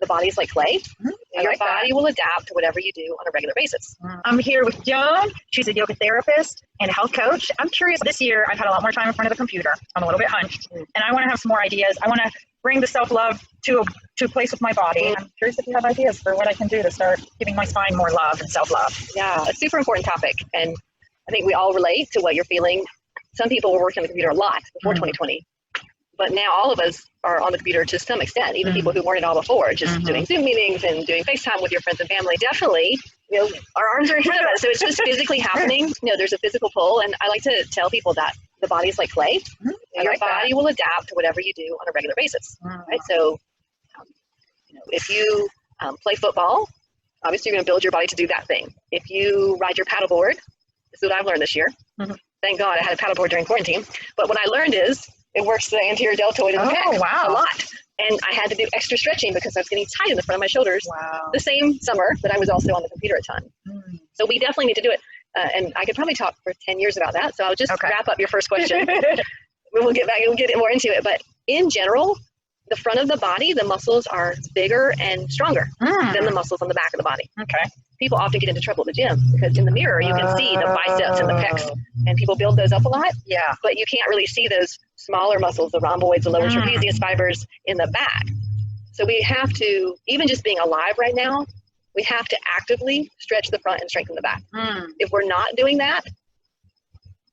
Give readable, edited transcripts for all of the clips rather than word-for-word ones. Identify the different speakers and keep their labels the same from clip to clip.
Speaker 1: the body's like clay. And your body will adapt to whatever you do on a regular basis.
Speaker 2: I'm here with Joan. She's a yoga therapist and a health coach. I'm curious, this year I've had a lot more time in front of the computer. I'm a little bit hunched, and I want to have some more ideas. I want to bring the self-love to a place with my body. I'm curious if you have ideas for what I can do to start giving my spine more love and self-love.
Speaker 1: Yeah, a super important topic. And I think we all relate to what you're feeling. Some people were working on the computer a lot before 2020. But now all of us are on the computer to some extent, even people who weren't at all before, just doing Zoom meetings and doing FaceTime with your friends and family. Definitely, our arms are in front of us, so it's just physically happening. There's a physical pull, and I like to tell people that the body's like clay. And your body will adapt to whatever you do on a regular basis. Right? So, if you play football, obviously you're going to build your body to do that thing. If you ride your paddleboard, this is what I've learned this year. Thank God I had a paddleboard during quarantine. But what I learned is, it works the anterior deltoid and the pec a lot. And I had to do extra stretching because I was getting tight in the front of my shoulders the same summer that I was also on the computer a ton. So we definitely need to do it. And I could probably talk for 10 years about that. So I'll just wrap up your first question. We'll get back and we'll get more into it. But in general, the front of the body, the muscles are bigger and stronger than the muscles on the back of the body. People often get into trouble at the gym because in the mirror you can see the biceps and the pecs, and people build those up a lot. But you can't really see those smaller muscles, the rhomboids, the lower trapezius fibers in the back. So we have to, even just being alive right now, we have to actively stretch the front and strengthen the back. If we're not doing that,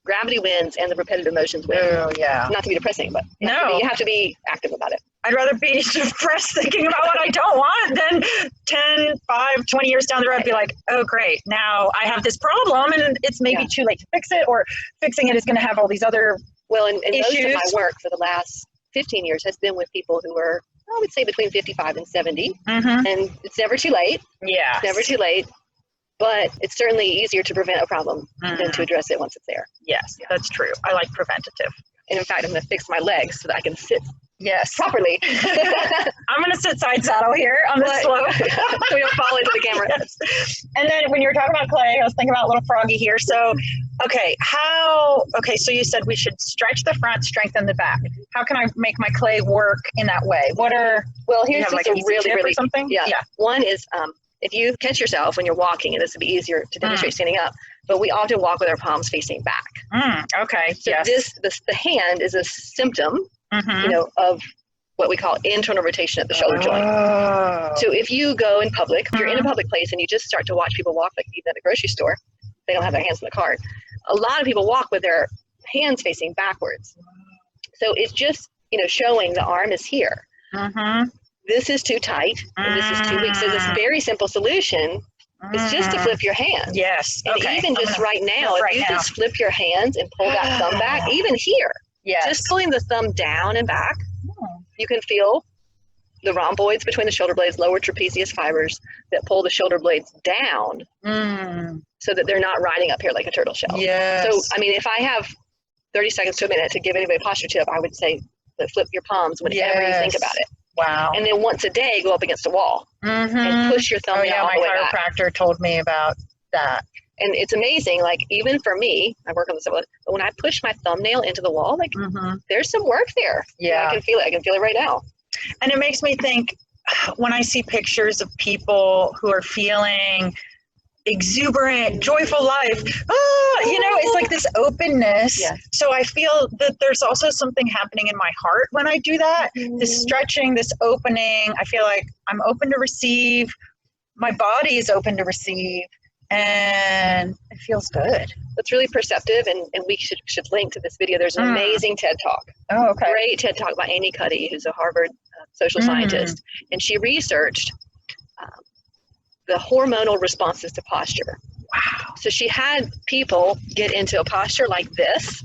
Speaker 1: gravity wins and the repetitive motions win. Not to be depressing, but you have to be active about it.
Speaker 2: I'd rather be depressed thinking about what I don't want than 10, 5, 20 years down the road be like, oh, great, now I have this problem and it's maybe too late to fix it, or fixing it is going to have all these other
Speaker 1: and most of my work for the last 15 years has been with people who are, I would say, between 55 and 70. And it's never too late. It's never too late. But it's certainly easier to prevent a problem than to address it once it's there.
Speaker 2: That's true. I like preventative.
Speaker 1: And in fact, I'm going to fix my legs so that I can sit properly.
Speaker 2: I'm going to sit side saddle here on the slope.
Speaker 1: So we don't fall into the camera.
Speaker 2: And then when you were talking about clay, I was thinking about little froggy here. So, so you said we should stretch the front, strengthen the back. How can I make my clay work in that way?
Speaker 1: Here's just a really
Speaker 2: something?
Speaker 1: One is, if you catch yourself when you're walking, and this would be easier to demonstrate standing up, but we often walk with our palms facing back. So the hand is a symptom, of what we call internal rotation of the shoulder joint. So if you go in public, if you're in a public place and you just start to watch people walk, like even at the grocery store, they don't have their hands in the cart. A lot of people walk with their hands facing backwards. So it's just, showing the arm is here. This is too tight and this is too weak. So this very simple solution is just to flip your hands. And even just right now, if you just flip your hands and pull that thumb back, even here, just pulling the thumb down and back, you can feel the rhomboids between the shoulder blades, lower trapezius fibers that pull the shoulder blades down so that they're not riding up here like a turtle shell. So, if I have 30 seconds to a minute to give anybody a posture tip, I would say flip your palms whenever you think about it. And then once a day, go up against a wall and push your thumb down all the way back.
Speaker 2: My chiropractor told me about that.
Speaker 1: And it's amazing, like even for me, I work on this, but when I push my thumbnail into the wall, like there's some work there. I can feel it. I can feel it right now.
Speaker 2: And it makes me think, when I see pictures of people who are feeling exuberant, joyful life, it's like this openness. So I feel that there's also something happening in my heart when I do that. This stretching, this opening. I feel like I'm open to receive. My body is open to receive. And it feels good.
Speaker 1: It's really perceptive, and we should link to this video. There's an amazing TED Talk. Great TED Talk by Amy Cuddy, who's a Harvard social scientist. And she researched the hormonal responses to posture. So she had people get into a posture like this.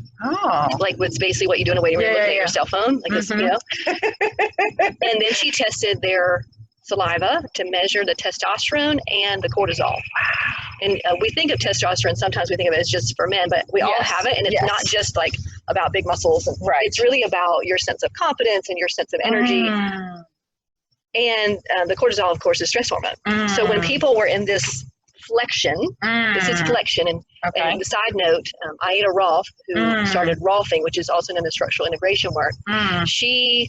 Speaker 1: Like what's basically what you do in a way when you're looking at your cell phone, like this, And then she tested their saliva to measure the testosterone and the cortisol. And we think of testosterone, sometimes we think of it as just for men, but we all have it. And it's not just like about big muscles. It's really about your sense of confidence and your sense of energy. And the cortisol, of course, is stress hormone. So when people were in this flexion, this is flexion. And the side note, Aida Rolf, who started Rolfing, which is also known as structural integration work, she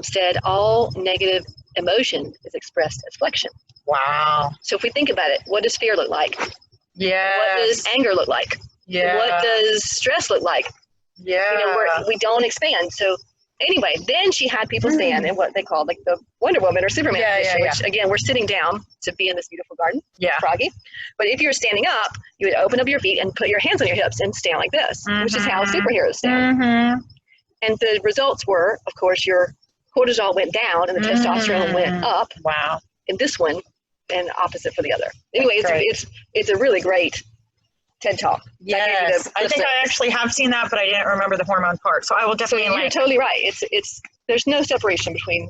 Speaker 1: said all negative emotion is expressed as flexion.
Speaker 2: Wow.
Speaker 1: So if we think about it, what does fear look like?
Speaker 2: Yes.
Speaker 1: What does anger look like?
Speaker 2: Yeah.
Speaker 1: What does stress look like?
Speaker 2: Yeah.
Speaker 1: You know, we don't expand. So anyway, then she had people stand in what they call like the Wonder Woman or Superman position, which again, we're sitting down to be in this beautiful garden, froggy. But if you're standing up, you would open up your feet and put your hands on your hips and stand like this, which is how superheroes stand. And the results were, of course, your cortisol went down and the testosterone went up.
Speaker 2: Wow.
Speaker 1: In this one, and opposite for the other. Anyway, it's a really great TED Talk.
Speaker 2: Yes, I think I actually have seen that, but I didn't remember the hormone part. So I will definitely.
Speaker 1: So you're totally right. It's there's no separation between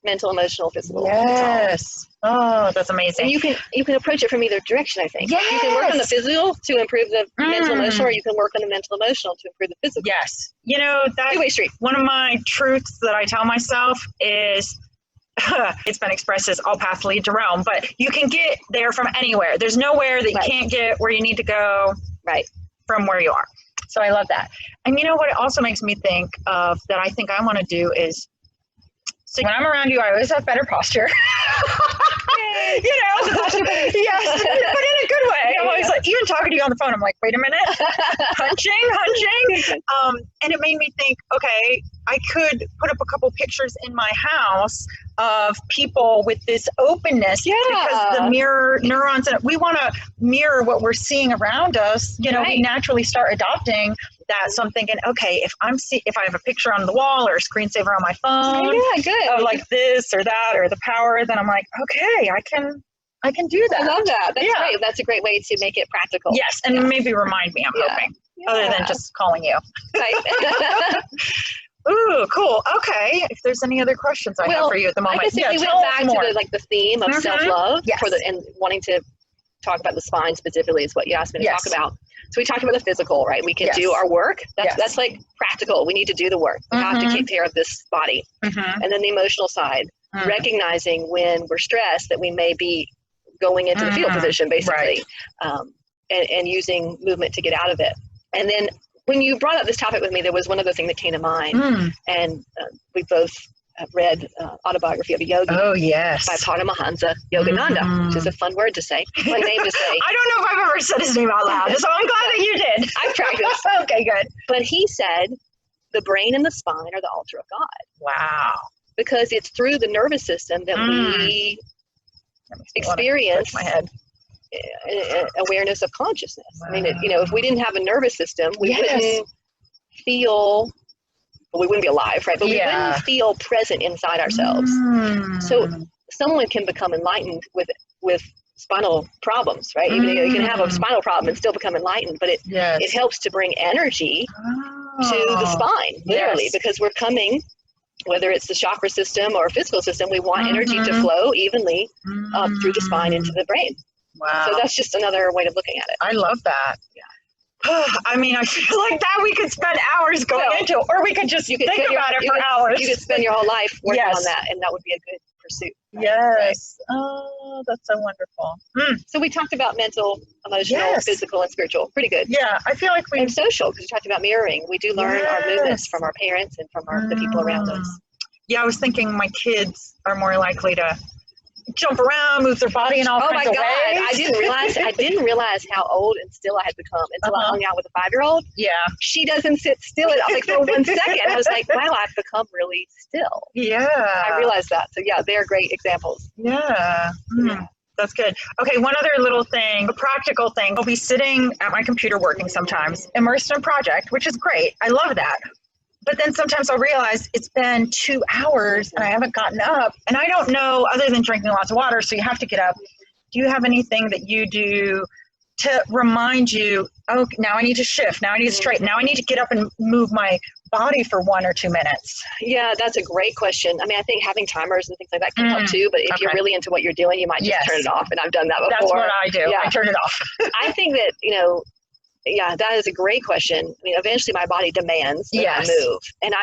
Speaker 1: mental, emotional, physical.
Speaker 2: Yes. Oh, that's amazing.
Speaker 1: And you can approach it from either direction. I think.
Speaker 2: Yes.
Speaker 1: You can work on the physical to improve the mental, emotional, or you can work on the mental, emotional to improve the physical.
Speaker 2: Yes. You know that
Speaker 1: two-way street.
Speaker 2: One of my truths that I tell myself is. It's been expressed as all paths lead to Rome, but you can get there from anywhere. There's nowhere that you can't get where you need to go from where you are. So I love that. And you know what it also makes me think of that I think I want to do is, so when I'm around you, I always have better posture. You know, yes, but in a good way. I'm always like, even talking to you on the phone, I'm like, wait a minute, hunching. And it made me think, okay, I could put up a couple pictures in my house of people with this openness because the mirror neurons, we want to mirror what we're seeing around us. You know, we naturally start adopting that. So I'm thinking, okay, if I have a picture on the wall or a screensaver on my phone, of like this or that or the power, then I'm like, okay, I can do that.
Speaker 1: I love that. That's great. That's a great way to make it practical.
Speaker 2: Yes, and maybe remind me. I'm hoping, other than just calling you.
Speaker 1: Right.
Speaker 2: Ooh, cool. Okay. If there's any other questions I have for you at the moment,
Speaker 1: I guess if we went back to the theme of self-love and wanting to talk about the spine specifically is what you asked me to talk about. So we talked about the physical, right? We can do our work. That's like practical. We need to do the work. We have to take care of this body. And then the emotional side, recognizing when we're stressed that we may be going into the fetal position, basically, and using movement to get out of it. And then when you brought up this topic with me, there was one other thing that came to mind. And we both read Autobiography of a Yogi by Paramahansa Yogananda, which is a fun word to say, fun name to say.
Speaker 2: I don't know if I've ever said his name out loud, so I'm glad that you did.
Speaker 1: I've practiced.
Speaker 2: Okay, good.
Speaker 1: But he said the brain and the spine are the altar of God.
Speaker 2: Wow.
Speaker 1: Because it's through the nervous system that we experience awareness of consciousness. Wow. I mean, if we didn't have a nervous system, we wouldn't feel, we wouldn't be alive, right? But we wouldn't feel present inside ourselves. So someone can become enlightened with spinal problems, right? Even you can have a spinal problem and still become enlightened, but it helps to bring energy to the spine, literally, because we're coming, whether it's the chakra system or physical system, we want energy to flow evenly up through the spine into the brain.
Speaker 2: Wow.
Speaker 1: So that's just another way of looking at it.
Speaker 2: I love that. I mean, I feel like that we could spend hours going into it, or we could just think about it for hours.
Speaker 1: You could spend your whole life working on that, and that would be a good pursuit. Right?
Speaker 2: Yes. Right. Oh, that's so wonderful.
Speaker 1: So we talked about mental, emotional, physical, and spiritual. Pretty good.
Speaker 2: Yeah, I feel like
Speaker 1: and social, because we talked about mirroring. We do learn our movements from our parents and from the people around us.
Speaker 2: Yeah, I was thinking my kids are more likely to jump around, move their body in all kinds of ways.
Speaker 1: I didn't realize how old and still I had become until I hung out with a 5-year-old.
Speaker 2: Yeah.
Speaker 1: She doesn't sit still like for 1 second. I was like, wow, I've become really still.
Speaker 2: Yeah.
Speaker 1: I realized that. So yeah, they're great examples.
Speaker 2: Yeah. That's good. Okay, one other little thing, a practical thing. I'll be sitting at my computer working sometimes, immersed in a project, which is great. I love that. But then sometimes I'll realize it's been 2 hours and I haven't gotten up. And I don't know, other than drinking lots of water, so you have to get up. Do you have anything that you do to remind you, oh, now I need to shift, now I need to straighten, now I need to get up and move my body for 1 or 2 minutes?
Speaker 1: Yeah, that's a great question. I mean, I think having timers and things like that can help too, but if you're really into what you're doing, you might just turn it off. And I've done that before.
Speaker 2: That's what I do. I turn it off.
Speaker 1: I think that, yeah, that is a great question. I mean, eventually my body demands that I move, and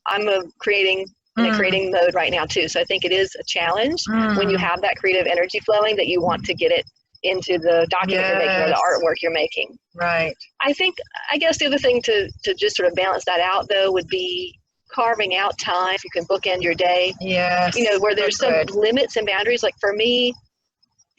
Speaker 1: I'm creating in a creating mode right now too. So I think it is a challenge when you have that creative energy flowing that you want to get it into the document you're making or the artwork you're making.
Speaker 2: Right.
Speaker 1: I guess the other thing to just sort of balance that out though would be carving out time, if you can bookend your day,
Speaker 2: Yes.
Speaker 1: where there's some limits and boundaries. Like for me,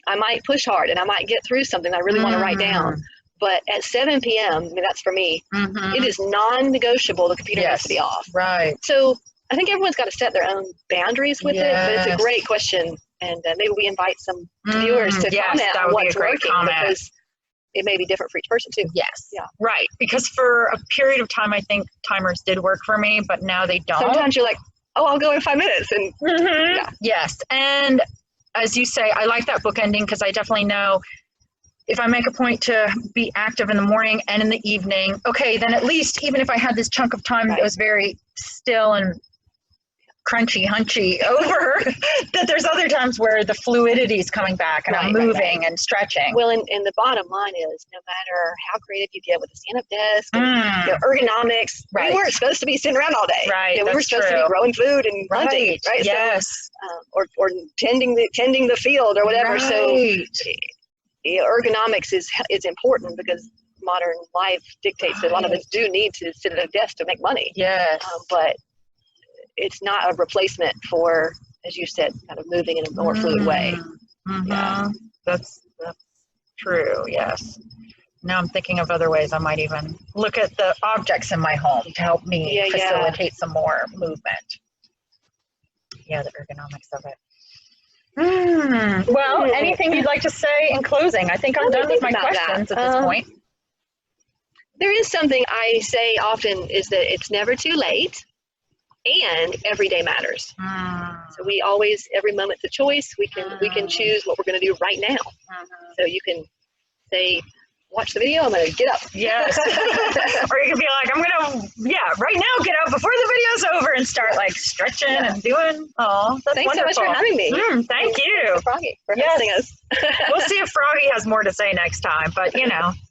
Speaker 1: I might push hard and I might get through something I really want to write down. But at 7 p.m., I mean, that's for me, it is non-negotiable. The computer needs to be off.
Speaker 2: Right.
Speaker 1: So I think everyone's got to set their own boundaries with it, but it's a great question. And maybe we invite some viewers to comment on what's working, because it may be different for each person too.
Speaker 2: Yes.
Speaker 1: Yeah.
Speaker 2: Right. Because for a period of time, I think timers did work for me, but now they don't.
Speaker 1: Sometimes you're like, oh, I'll go in 5 minutes. And
Speaker 2: yes. And as you say, I like that bookending, because I definitely know if I make a point to be active in the morning and in the evening, okay, then at least even if I had this chunk of time that was very still and crunchy, hunchy over, that there's other times where the fluidity is coming back and I'm moving and stretching.
Speaker 1: Well, and the bottom line is, no matter how creative you get with a stand-up desk, and, ergonomics, we weren't supposed to be sitting around all day.
Speaker 2: Right,
Speaker 1: we were supposed to be growing food and hunting, right?
Speaker 2: Yes.
Speaker 1: So, or tending the field or whatever.
Speaker 2: Right.
Speaker 1: So ergonomics is important, because modern life dictates that a lot of us do need to sit at a desk to make money.
Speaker 2: Yes.
Speaker 1: But it's not a replacement for, as you said, kind of moving in a more fluid way. Yeah.
Speaker 2: That's true. Yes. Now I'm thinking of other ways I might even look at the objects in my home to help me facilitate some more movement. Yeah, the ergonomics of it. Well, anything you'd like to say in closing? I think I'm done with my questions at this point.
Speaker 1: There is something I say often, is that it's never too late, and every day matters. So we always, every moment's a choice. We can choose what we're going to do right now. So you can say, watch the video, I'm going to get up.
Speaker 2: Yes. Or you can be like, I'm going to, right now get up before the video's over and start like stretching and doing, that's
Speaker 1: Thanks
Speaker 2: wonderful.
Speaker 1: so much for having me.
Speaker 2: Thank you.
Speaker 1: Froggy, for hosting us.
Speaker 2: We'll see if Froggy has more to say next time, but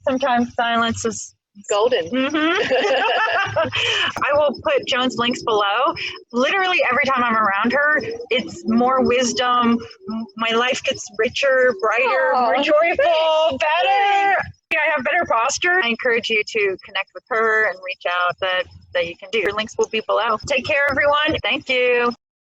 Speaker 2: sometimes silence is
Speaker 1: golden.
Speaker 2: I will put Joan's links below. Literally every time I'm around her, it's more wisdom. My life gets richer, brighter, more joyful, better. I have better posture. I encourage you to connect with her and reach out that you can do. Your links will be below. Take care, everyone. Thank you.